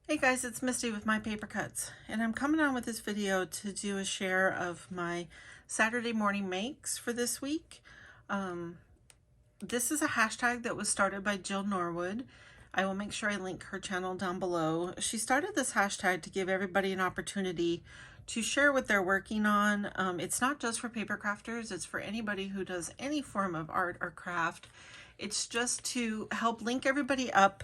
Hey guys, it's Misty with My Paper Cuts, and I'm coming on with this video to do a share of my Saturday morning makes for this week. This is a hashtag that was started by Jill Norwood. I will make sure I link her channel down below. She started this hashtag to give everybody an opportunity to share what they're working on. It's not just for paper crafters, it's for anybody who does any form of art or craft. It's just to help link everybody up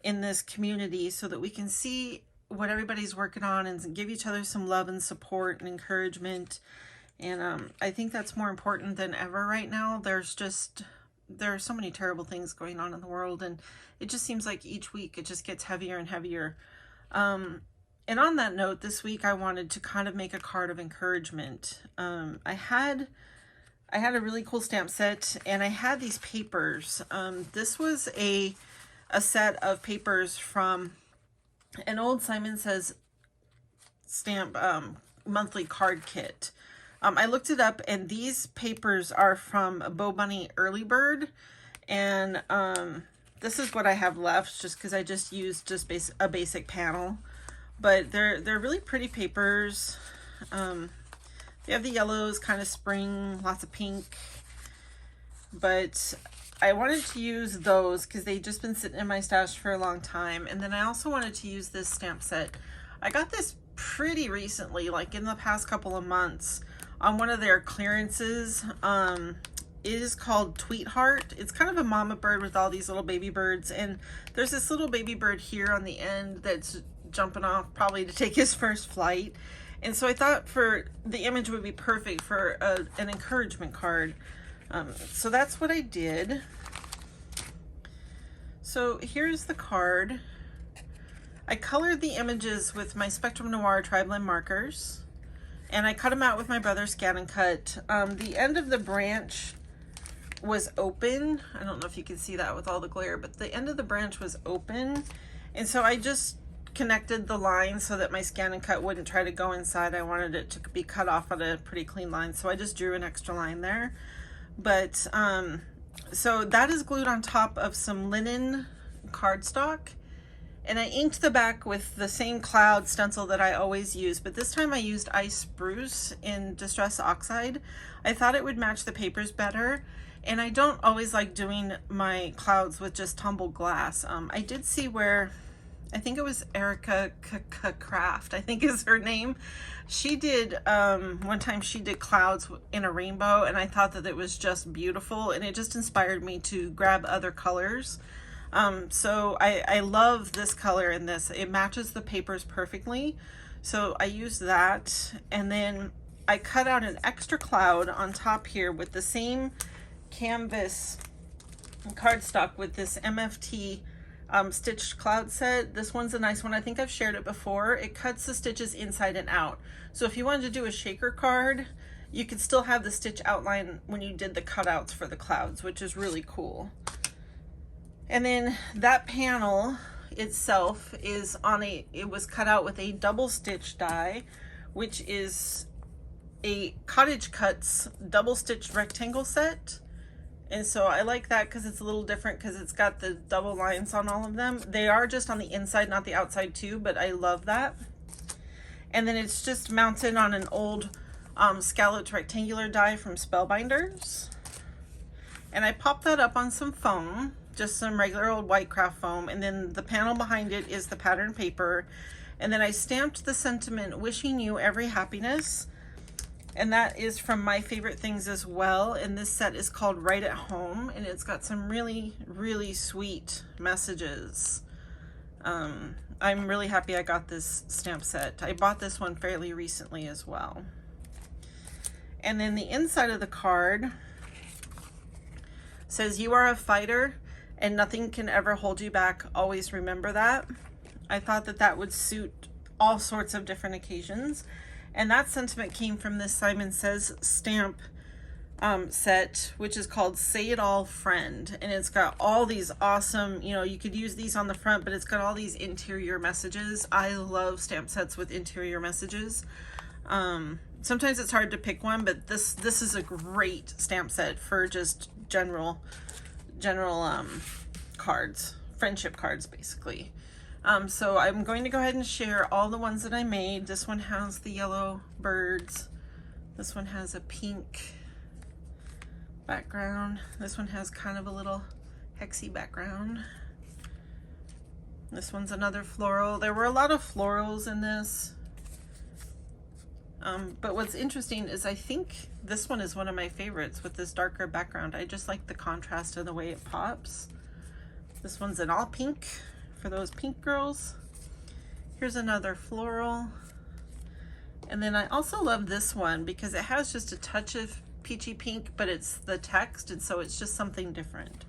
in this community so that we can see what everybody's working on and give each other some love and support and encouragement. And I think that's more important than ever right now. There are so many terrible things going on in the world, and it just seems like each week it just gets heavier and heavier. And on that note, this week I wanted to kind of make a card of encouragement. I had a really cool stamp set, and I had these papers. This was a set of papers from an old Simon Says stamp monthly card kit. I looked it up, and these papers are from Bo Bunny Early Bird, and this is what I have left just because I just used a basic panel, but they're really pretty papers. They have the yellows, kind of spring, lots of pink, but I wanted to use those because they've just been sitting in my stash for a long time. And then I also wanted to use this stamp set. I got this pretty recently, like in the past couple of months, on one of their clearances. It is called Tweetheart. It's kind of a mama bird with all these little baby birds, and there's this little baby bird here on the end that's jumping off probably to take his first flight. And so I thought for the image would be perfect for an encouragement card. So that's what I did. So here's the card. I colored the images with my Spectrum Noir Tri-Blend markers, and I cut them out with my brother's Scan and Cut. The end of the branch was open. I don't know if you can see that with all the glare, but the end of the branch was open, and so I just connected the line so that my Scan and Cut wouldn't try to go inside. I wanted it to be cut off at a pretty clean line, so I just drew an extra line there. But so that is glued on top of some linen cardstock, and I inked the back with the same cloud stencil that I always use, but this time I used Ice Spruce in Distress Oxide. I thought it would match the papers better, and I don't always like doing my clouds with just tumbled glass. I did see where, I think it was Erica Craft, I think is her name. She did, one time she did clouds in a rainbow, and I thought that it was just beautiful, and it just inspired me to grab other colors. So I love this color in this. It matches the papers perfectly. So I used that, and then I cut out an extra cloud on top here with the same canvas cardstock with this MFT stitched cloud set. This one's a nice one. I think I've shared it before. It cuts the stitches inside and out. So if you wanted to do a shaker card, you could still have the stitch outline when you did the cutouts for the clouds, which is really cool. And then that panel itself is on it was cut out with a double stitch die, which is a Cottage Cuts double stitched rectangle set. And so I like that because it's a little different because it's got the double lines on all of them. They are just on the inside, not the outside too, but I love that. And then it's just mounted on an old scalloped rectangular die from Spellbinders. And I popped that up on some foam, just some regular old white craft foam. And then the panel behind it is the pattern paper. And then I stamped the sentiment, "Wishing you every happiness." And that is from My Favorite Things as well. And this set is called Right at Home, and it's got some really, really sweet messages. I'm really happy I got this stamp set. I bought this one fairly recently as well. And then the inside of the card says, "You are a fighter and nothing can ever hold you back. Always remember that." I thought that that would suit all sorts of different occasions. And that sentiment came from this Simon Says stamp set, which is called Say It All Friend. And it's got all these awesome, you could use these on the front, but it's got all these interior messages. I love stamp sets with interior messages. Sometimes it's hard to pick one, but this is a great stamp set for just general cards, friendship cards basically. So I'm going to go ahead and share all the ones that I made. This one has the yellow birds. This one has a pink background. This one has kind of a little hexy background. This one's another floral. There were a lot of florals in this. But what's interesting is I think this one is one of my favorites with this darker background. I just like the contrast and the way it pops. This one's an all pink for those pink girls. Here's another floral. And then I also love this one because it has just a touch of peachy pink, but it's the text, and so it's just something different.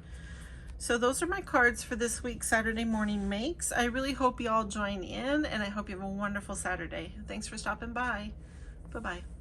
So those are my cards for this week's Saturday Morning Makes. I really hope you all join in, and I hope you have a wonderful Saturday. Thanks for stopping by. Bye-bye.